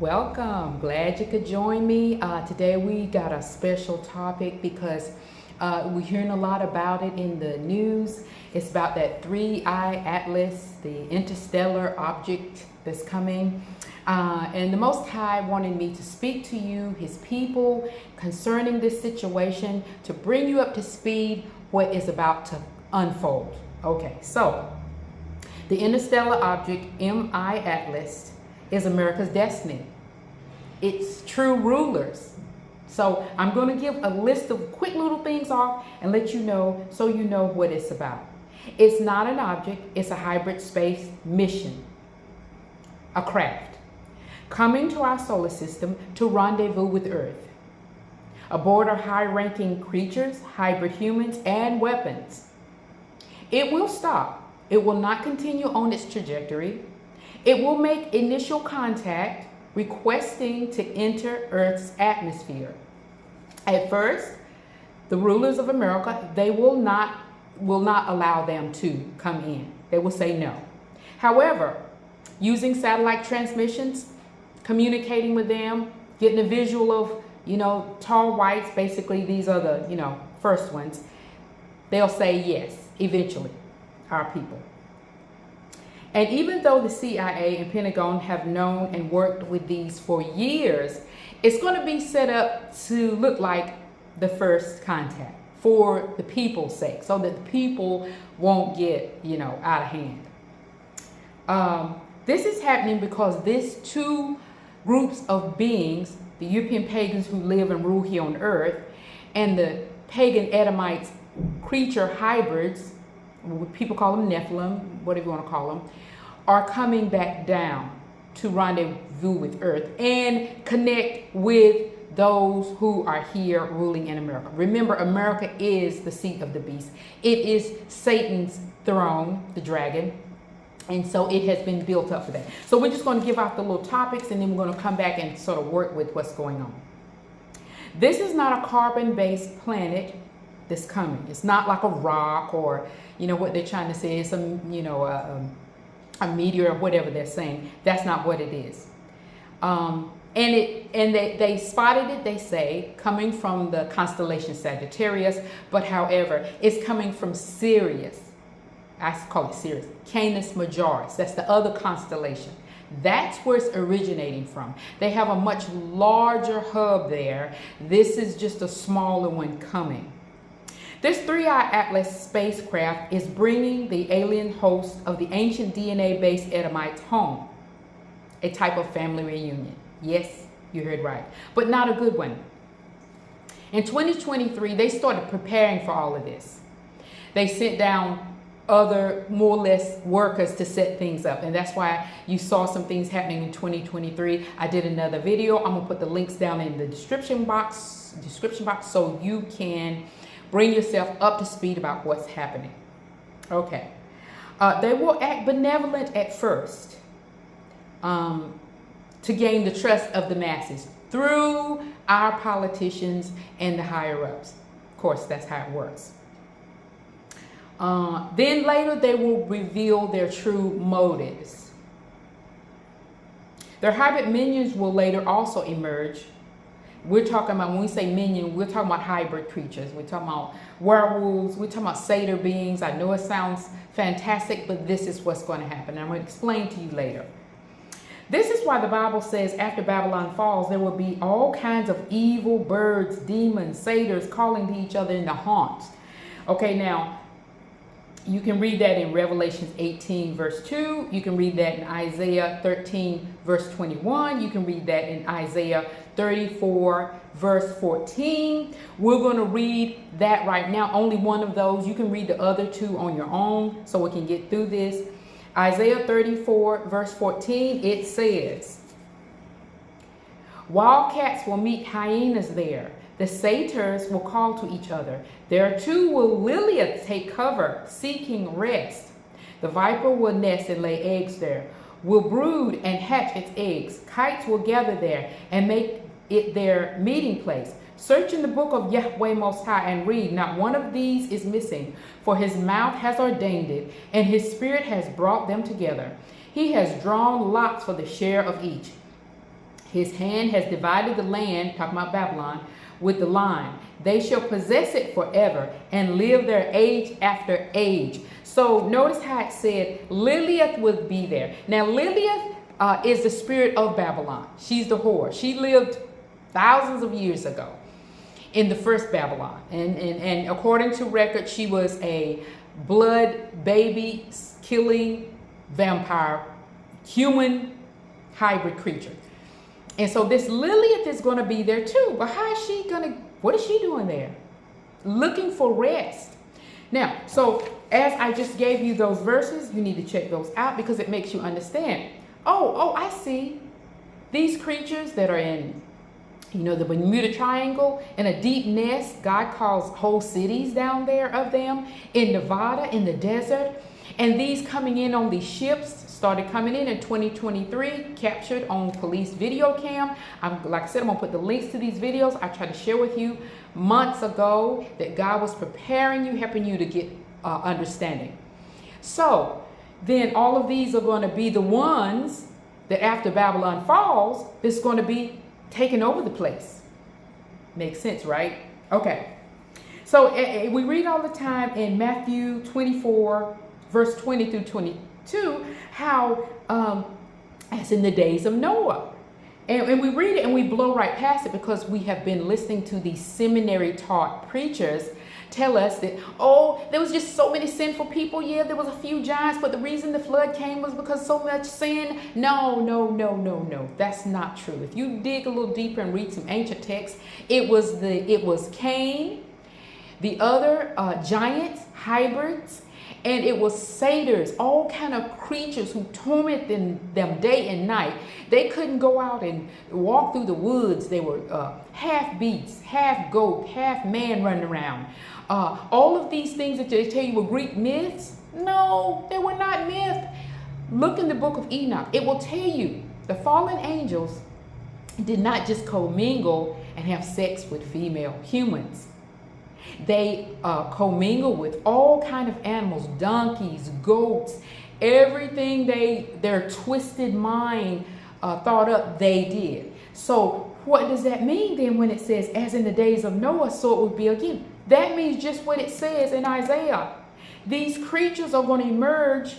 Welcome. Glad you could join me. Today we got a special topic because we're hearing a lot about it in the news. It's about that 3-eye atlas, the interstellar object that's coming. And the Most High wanted me to speak to you, His people, concerning this situation, to bring you up to speed what is about to unfold. Okay, so the interstellar object MI Atlas is America's destiny. It's true rulers. So I'm going to give a list of quick little things off and let you know so you know what it's about. It's not an object, it's a hybrid space mission, a craft, coming to our solar system to rendezvous with Earth. Aboard are high-ranking creatures, hybrid humans, and weapons. It will stop. It will not continue on its trajectory. It will make initial contact, requesting to enter Earth's atmosphere. At first, the rulers of America, they will not allow them to come in. They will say no. However, using satellite transmissions, communicating with them, getting a visual of, tall whites, basically these are the, first ones, they'll say yes, eventually, our people. And even though the CIA and Pentagon have known and worked with these for years, it's going to be set up to look like the first contact for the people's sake, so that the people won't get, out of hand. This is happening because these two groups of beings, the European pagans who live and rule here on Earth, and the pagan Edomites creature hybrids, people call them Nephilim, whatever you want to call them, are coming back down to rendezvous with Earth and connect with those who are here ruling in America. Remember, America is the seat of the beast. It is Satan's throne, the dragon. And so it has been built up for that. So we're just going to give out the little topics and then we're going to come back and sort of work with what's going on. This is not a carbon-based planet that's coming. It's not like a rock or, what they're trying to say is a meteor or whatever they're saying. That's not what it is. And they spotted it, they say, coming from the constellation Sagittarius, but however, it's coming from Sirius. I call it Sirius, Canis Majoris. That's the other constellation. That's where it's originating from. They have a much larger hub there. This is just a smaller one coming. This 3-eye Atlas spacecraft is bringing the alien host of the ancient DNA-based Edomites home. A type of family reunion. Yes, you heard right. But not a good one. In 2023, they started preparing for all of this. They sent down other, more or less, workers to set things up. And that's why you saw some things happening in 2023. I did another video. I'm going to put the links down in the description box so you can bring yourself up to speed about what's happening. Okay. They will act benevolent at first to gain the trust of the masses through our politicians and the higher-ups. Of course, that's how it works. Then later, they will reveal their true motives. Their hybrid minions will later also emerge. We're talking about, when we say minion, we're talking about hybrid creatures. We're talking about werewolves. We're talking about satyr beings. I know it sounds fantastic, but this is what's going to happen. I'm going to explain to you later. This is why the Bible says after Babylon falls, there will be all kinds of evil birds, demons, satyrs calling to each other in the haunts. Okay, now, you can read that in Revelation 18, verse 2. You can read that in Isaiah 13, verse 21. You can read that in Isaiah 34, verse 14. We're going to read that right now. Only one of those. You can read the other two on your own so we can get through this. Isaiah 34, verse 14, it says, "Wildcats will meet hyenas there. The satyrs will call to each other. There too will Lilia take cover, seeking rest. The viper will nest and lay eggs there, will brood and hatch its eggs. Kites will gather there and make it their meeting place. Search in the book of Yahweh Most High and read. Not one of these is missing, for his mouth has ordained it, and his spirit has brought them together. He has drawn lots for the share of each. His hand has divided the land, talking about Babylon, with the line. They shall possess it forever and live their age after age. So notice how it said Lilith would be there. Now Lilith is the spirit of Babylon. She's the whore. She lived thousands of years ago in the first Babylon. And according to record, she was a blood baby killing vampire human hybrid creature. And so this Lilith is going to be there too. But how is she going to, what is she doing there? Looking for rest. Now, so as I just gave you those verses, you need to check those out because it makes you understand. Oh, I see. These creatures that are in, the Bermuda Triangle, in a deep nest, God calls whole cities down there of them, in Nevada, in the desert. And these coming in on these ships started coming in 2023, captured on police video cam. Like I said, I'm going to put the links to these videos I tried to share with you months ago that God was preparing you, helping you to get understanding. So then all of these are going to be the ones that after Babylon falls, it's going to be taking over the place. Makes sense, right? Okay. So we read all the time in Matthew 24, verse 20 through 22, how as in the days of Noah. And we read it and we blow right past it because we have been listening to these seminary taught preachers tell us that, there was just so many sinful people. Yeah, there was a few giants, but the reason the flood came was because so much sin. No. That's not true. If you dig a little deeper and read some ancient texts, it was Cain, the other giants, hybrids, and it was satyrs, all kind of creatures who tormented them day and night. They couldn't go out and walk through the woods. They were half beasts, half goat, half man running around. All of these things that they tell you were Greek myths, no, they were not myths. Look in the book of Enoch. It will tell you the fallen angels did not just commingle and have sex with female humans. They commingle with all kind of animals, donkeys, goats, everything their twisted mind thought up, they did. So what does that mean then when it says, as in the days of Noah, so it would be again? That means just what it says in Isaiah. These creatures are going to emerge.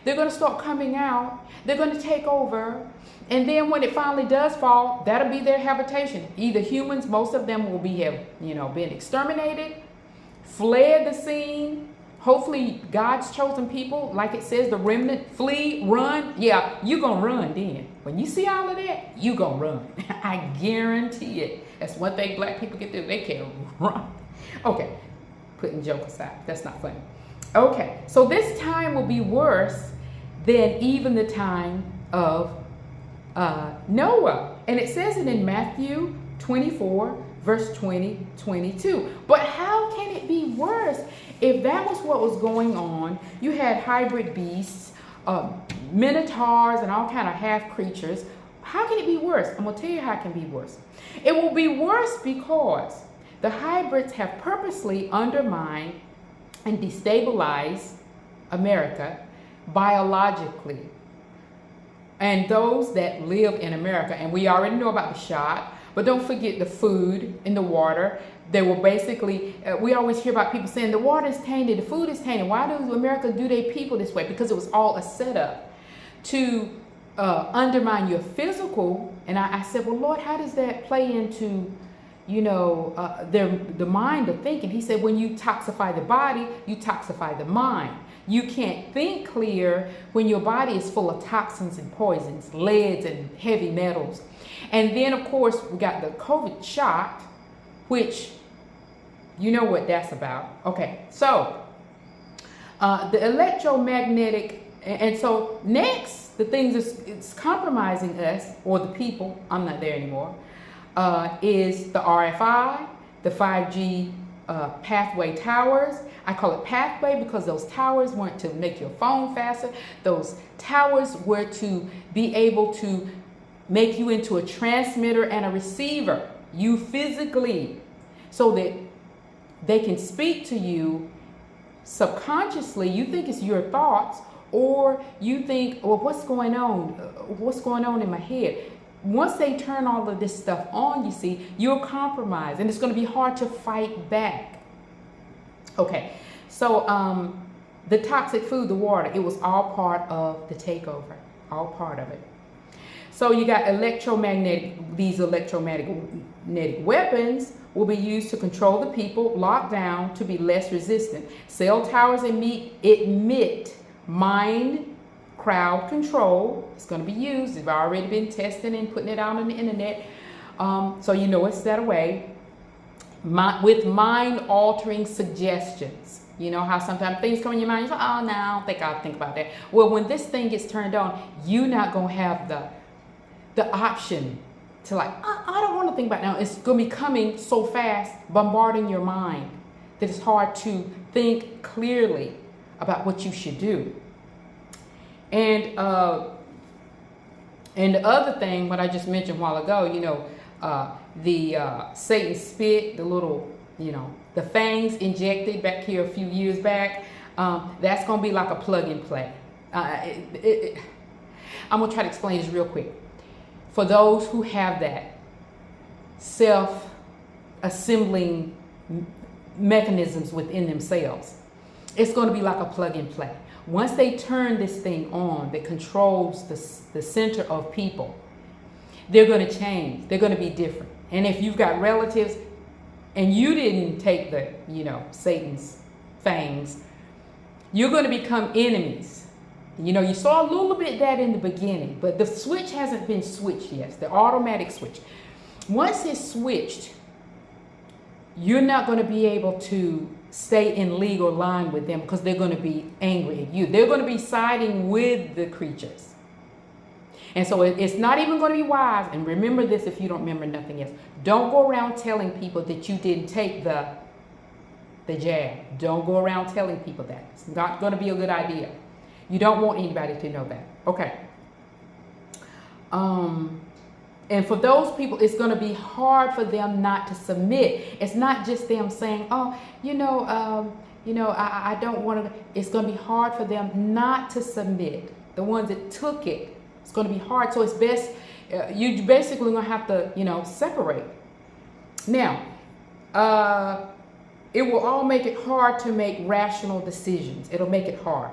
They're going to start coming out. They're going to take over. And then when it finally does fall, that'll be their habitation. Either humans, most of them will been exterminated, fled the scene. Hopefully God's chosen people, like it says, the remnant, flee, run. Yeah, you're going to run then. When you see all of that, you're going to run. I guarantee it. That's one thing black people get to do. They can run. Okay, putting joke aside. That's not funny. Okay, so this time will be worse than even the time of Noah. And it says it in Matthew 24, verse 20, 22. But how can it be worse? If that was what was going on, you had hybrid beasts, minotaurs, and all kind of half creatures. How can it be worse? I'm going to tell you how it can be worse. It will be worse because the hybrids have purposely undermined and destabilized America biologically. And those that live in America, and we already know about the shot, but don't forget the food and the water. They were basically, we always hear about people saying the water is tainted, the food is tainted. Why does America do their people this way? Because it was all a setup to undermine your physical. And I said, well, Lord, how does that play into, the mind of thinking? He said, when you toxify the body, you toxify the mind. You can't think clear when your body is full of toxins and poisons, leads and heavy metals. And then, of course, we got the COVID shot, which you know what that's about. Okay, so the electromagnetic, and so next, the things it's compromising us, or the people, I'm not there anymore, is the RFI, the 5G pathway towers. I call it pathway because those towers weren't to make your phone faster. Those towers were to be able to make you into a transmitter and a receiver, you physically, so that they can speak to you subconsciously. You think it's your thoughts, or you think, well, what's going on in my head? once they turn all of this stuff on, you see, you're compromised, and it's going to be hard to fight back. Okay, so the toxic food, the water, it was all part of the takeover, all part of it. So you got these electromagnetic weapons will be used to control the people, locked down to be less resistant. Cell towers emit mind crowd control. It's going to be used. They've already been testing and putting it out on the internet. So you know it's that away. With mind-altering suggestions. You know how sometimes things come in your mind, you're like, oh, no, I don't think I'll think about that. Well, when this thing gets turned on, you're not going to have the option to like, I don't want to think about it now. It's going to be coming so fast, bombarding your mind, that it's hard to think clearly about what you should do. And the other thing, what I just mentioned a while ago, you know, the Satan spit, the little, you know, the fangs injected back here a few years back, that's going to be like a plug and play. I'm going to try to explain this real quick. For those who have that self-assembling mechanisms within themselves, it's going to be like a plug and play. Once they turn this thing on that controls the center of people, they're going to change. They're going to be different. And if you've got relatives and you didn't take the, you know, Satan's fangs, you're going to become enemies. You know, you saw a little bit of that in the beginning, but the switch hasn't been switched yet, the automatic switch. Once it's switched, you're not going to be able to stay in legal line with them because they're going to be angry at you. They're going to be siding with the creatures. And so it's not even going to be wise. And remember this if you don't remember nothing else. Don't go around telling people that you didn't take the jab. Don't go around telling people that. It's not going to be a good idea. You don't want anybody to know that. Okay. And for those people, it's going to be hard for them not to submit. It's not just them saying, oh, I don't want to. It's going to be hard for them not to submit. The ones that took it, it's going to be hard. So it's best, you basically going to have to, you know, separate. Now, it will all make it hard to make rational decisions. It'll make it hard.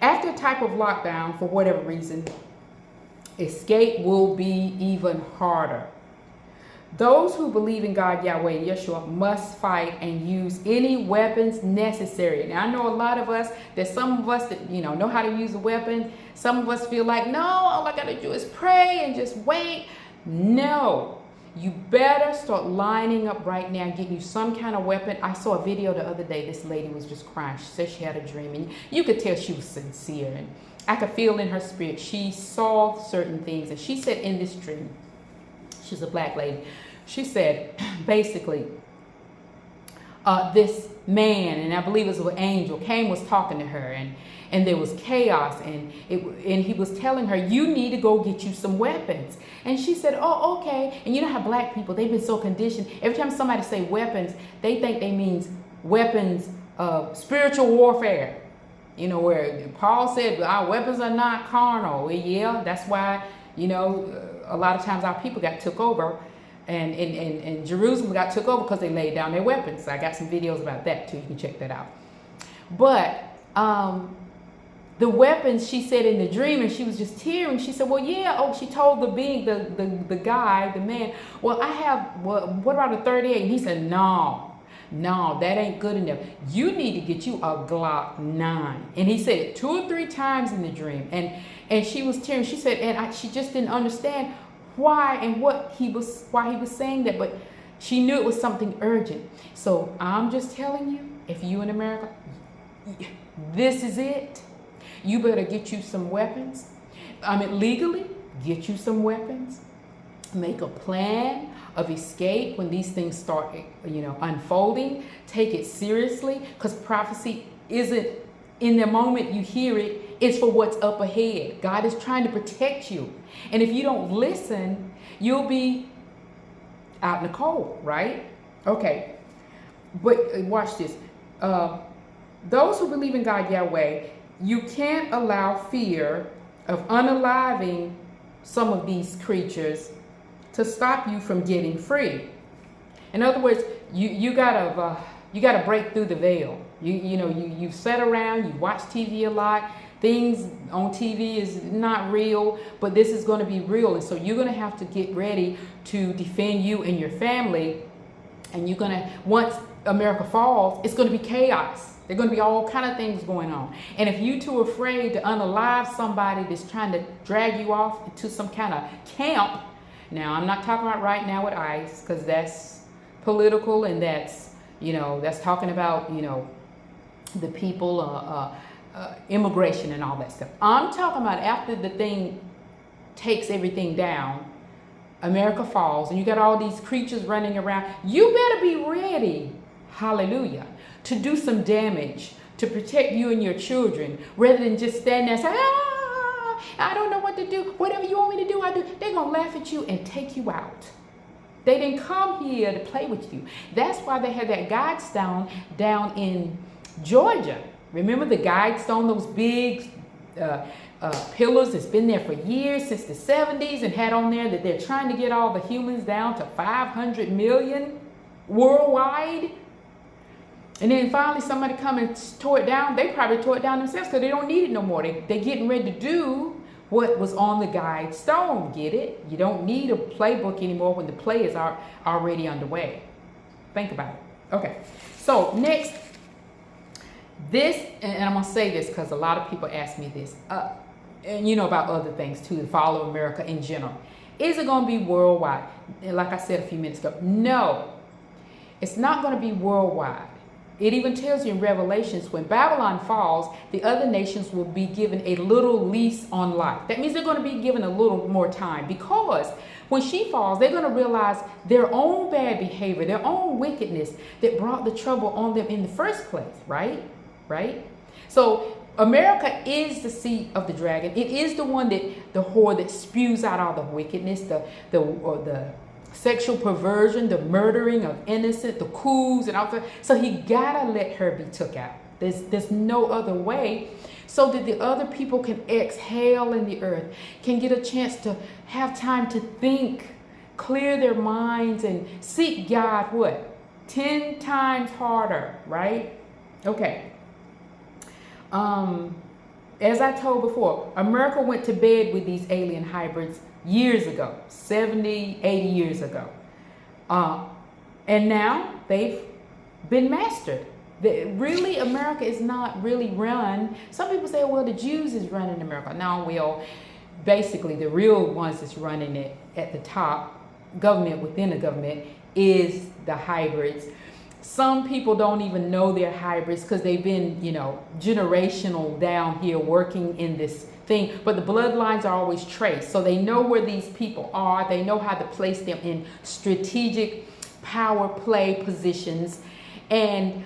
After a type of lockdown, for whatever reason, escape will be even harder. Those who believe in God, Yahweh, and Yeshua must fight and use any weapons necessary. Now, I know a lot of us, there's some of us that, you know how to use a weapon. Some of us feel like, no, all I got to do is pray and just wait. No. You better start lining up right now, getting you some kind of weapon. I saw a video the other day. This lady was just crying. She said she had a dream, and you could tell she was sincere. And I could feel in her spirit she saw certain things. And she said in this dream, she's a black lady. She said, basically, this man, and I believe it was an angel, was talking to her, and there was chaos, and he was telling her, you need to go get you some weapons. And she said, oh, okay. And you know how black people, they've been so conditioned. Every time somebody say weapons, they think they means weapons of spiritual warfare. You know, where Paul said, our weapons are not carnal. Well, yeah, that's why, you know, a lot of times our people got took over. And Jerusalem got took over because they laid down their weapons. I got some videos about that too. You can check that out. But the weapons, she said in the dream, and she was just tearing. She said, well, yeah. Oh, she told the being, the guy, the man, well, I have, well, what about a 38? And he said, no, that ain't good enough. You need to get you a Glock 9. And he said it 2 or 3 times in the dream. And she was tearing. She said, and she just didn't understand why and why he was saying that, but she knew it was something urgent. So I'm just telling you, if you in America, this is it. You better get you some weapons. Legally, get you some weapons. Make a plan of escape when these things start, unfolding. Take it seriously, because prophecy isn't in the moment you hear it. It's for what's up ahead. God is trying to protect you. And if you don't listen, you'll be out in the cold, right? Okay. But watch this. Those who believe in God, Yahweh, you can't allow fear of unaliving some of these creatures to stop you from getting free. In other words, you gotta break through the veil. You sit around, you watch TV a lot. Things on TV is not real, but this is going to be real, and so you're going to have to get ready to defend you and your family. And you're going to, once America falls, it's going to be chaos. There's going to be all kind of things going on. And if you're too afraid to unalive somebody that's trying to drag you off into some kind of camp, now I'm not talking about right now with ICE, because that's political, and that's talking about the people, immigration and all that stuff. I'm talking about after the thing takes everything down, America falls, and you got all these creatures running around. You better be ready, hallelujah, to do some damage to protect you and your children, rather than just stand there and say, I don't know what to do. Whatever you want me to do, I do. They're going to laugh at you and take you out. They didn't come here to play with you. That's why they had that guide stone down in Georgia. Remember the guide stone, those big pillars that's been there for years, since the 70s, and had on there that they're trying to get all the humans down to 500 million worldwide. And then finally somebody come and tore it down. They probably tore it down themselves because they don't need it no more. They're getting ready to do what was on the guide stone. Get it? You don't need a playbook anymore when the play is already underway. Think about it. Okay. So next, this, and I'm going to say this because a lot of people ask me this, and about other things too, to follow America in general. Is it going to be worldwide? And like I said a few minutes ago, no, it's not going to be worldwide. It even tells you in Revelations, when Babylon falls, the other nations will be given a little lease on life. That means they're going to be given a little more time, because when she falls, they're going to realize their own bad behavior, their own wickedness that brought the trouble on them in the first place, right? So America is the seat of the dragon. It is the one the whore that spews out all the wickedness, the sexual perversion, the murdering of innocent, the coups and all that. So he gotta let her be took out. There's no other way, so that the other people can exhale in the earth, can get a chance to have time to think, clear their minds, and seek God 10 times harder, right? Okay. As I told before, America went to bed with these alien hybrids years ago, 70, 80 years ago. And now they've been mastered. Really, America is not really run. Some people say, well, the Jews is running America. No, well, basically the real ones that's running it at the top, government within the government, is the hybrids. Some people don't even know they're hybrids because they've been, generational down here working in this thing. But the bloodlines are always traced. So they know where these people are. They know how to place them in strategic power play positions. And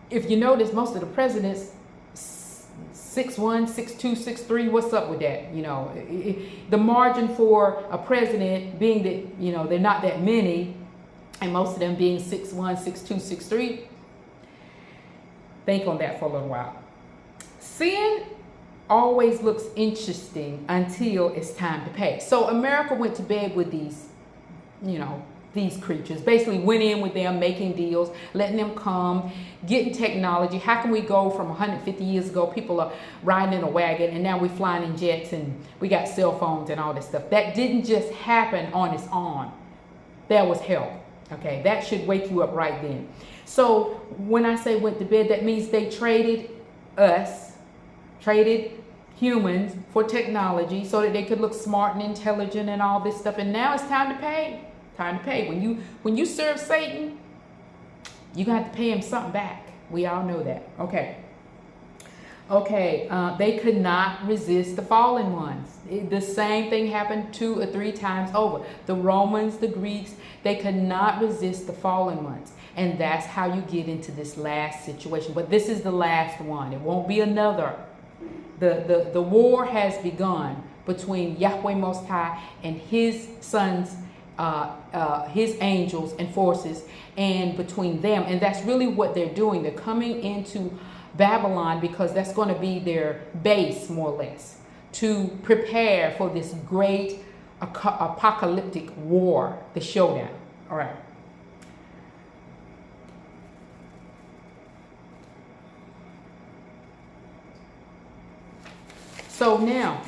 if you notice, most of the presidents, 6'1", 6'2", 6'3", what's up with that? The margin for a president being that, they're not that many, and most of them being 6'1", 6'2", 6'3". Think on that for a little while. Sin always looks interesting until it's time to pay. So America went to bed with these, these creatures, basically went in with them, making deals, letting them come, getting technology. How can we go from 150 years ago, people are riding in a wagon, and now we're flying in jets, and we got cell phones and all this stuff. That didn't just happen on its own. There was help. Okay, that should wake you up right then. So when I say went to bed, that means they traded humans for technology so that they could look smart and intelligent and all this stuff. And now it's time to pay. Time to pay. When you serve Satan, you're going to have to pay him something back. We all know that. Okay, they could not resist the fallen ones. The same thing happened 2 or 3 times over. The Romans, the Greeks, they could not resist the fallen ones. And that's how you get into this last situation. But this is the last one. It won't be another. The war has begun between Yahweh Most High and his sons, his angels and forces, and between them. And that's really what they're doing. They're coming into Babylon because that's going to be their base, more or less, to prepare for this great apocalyptic war, the showdown. All right. So now,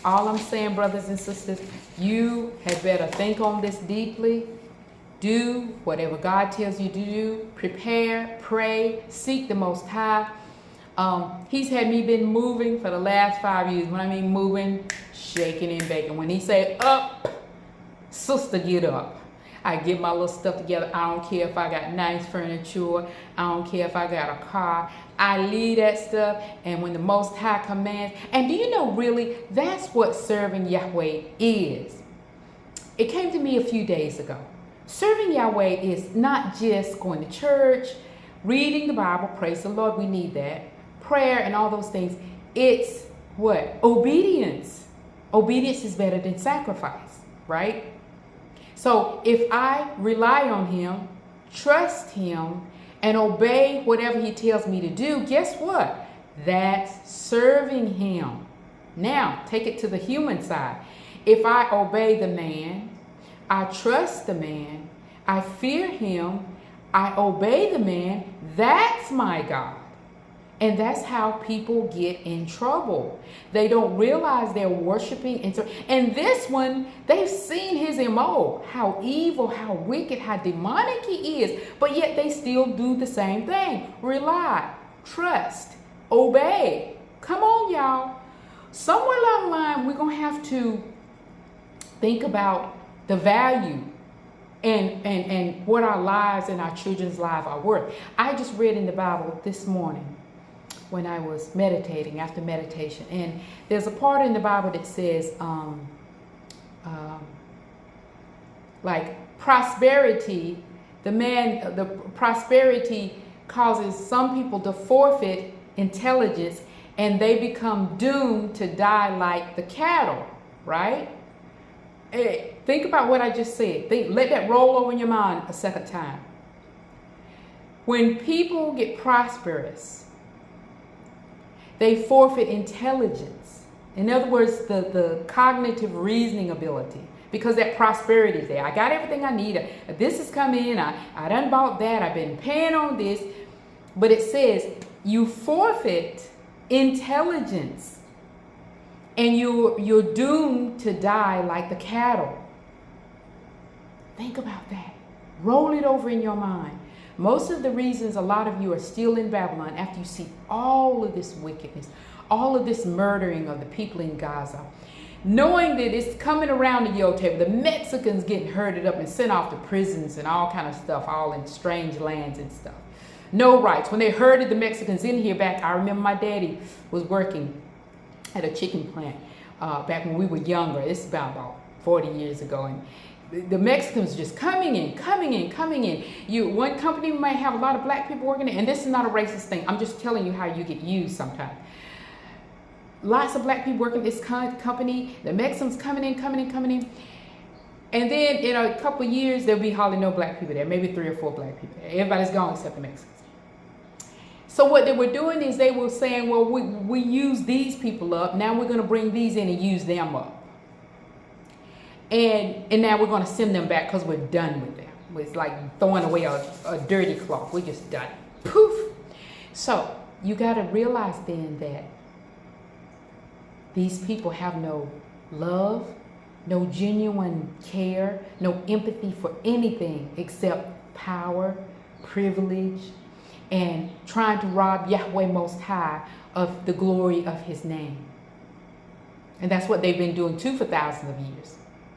all I'm saying, brothers and sisters, you had better think on this deeply. Do whatever God tells you to do. Prepare, pray, seek the Most High. He's had me been moving for the last 5 years. When I mean moving, shaking and baking. When he say up, sister, get up. I get my little stuff together. I don't care if I got nice furniture. I don't care if I got a car. I leave that stuff, and when the Most High commands, and do you know really, that's what serving Yahweh is. It came to me a few days ago. Serving Yahweh is not just going to church, reading the Bible, praise the Lord, we need that, prayer and all those things. It's what? Obedience. Obedience is better than sacrifice, right? So if I rely on him, trust him, and obey whatever he tells me to do, guess what? That's serving him. Now, take it to the human side. If I obey the man, I trust the man, I fear him, I obey the man, that's my God. And that's how people get in trouble. They don't realize they're worshiping. And this one, they've seen his MO, how evil, how wicked, how demonic he is. But yet they still do the same thing. Rely, trust, obey. Come on, y'all. Somewhere along the line, we're going to have to think about the value and what our lives and our children's lives are worth. I just read in the Bible this morning when I was meditating, after meditation, and there's a part in the Bible that says like prosperity, the prosperity causes some people to forfeit intelligence and they become doomed to die like the cattle, right? Hey, think about what I just said. Let that roll over in your mind a second time. When people get prosperous, they forfeit intelligence. In other words, the cognitive reasoning ability, because that prosperity is there. I got everything I need. This is coming in. I done bought that. I've been paying on this. But it says you forfeit intelligence and you're doomed to die like the cattle. Think about that. Roll it over in your mind. Most of the reasons a lot of you are still in Babylon after you see all of this wickedness, all of this murdering of the people in Gaza, knowing that it's coming around the yo table, the Mexicans getting herded up and sent off to prisons and all kind of stuff, all in strange lands and stuff. No rights. When they herded the Mexicans in here back, I remember my daddy was working at a chicken plant back when we were younger. It's about 40 years ago. And the Mexicans just coming in. One company might have a lot of black people working in, and this is not a racist thing. I'm just telling you how you get used sometimes. Lots of black people working in this company. The Mexicans coming in. And then in a couple of years, there'll be hardly no black people there. Maybe 3 or 4 black people there. Everybody's gone except the Mexicans. So what they were doing is they were saying, well, we use these people up. Now we're going to bring these in and use them up. And now we're going to send them back because we're done with them. It's like throwing away a dirty cloth. We're just done. Poof. So you got to realize then that these people have no love, no genuine care, no empathy for anything except power, privilege, and trying to rob Yahweh Most High of the glory of his name. And that's what they've been doing too for thousands of years.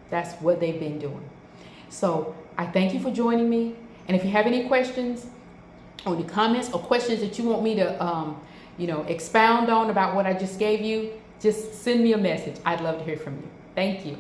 That's what they've been doing. So I thank you for joining me. And if you have any questions or any comments or questions that you want me to expound on about what I just gave you, just send me a message. I'd love to hear from you. Thank you.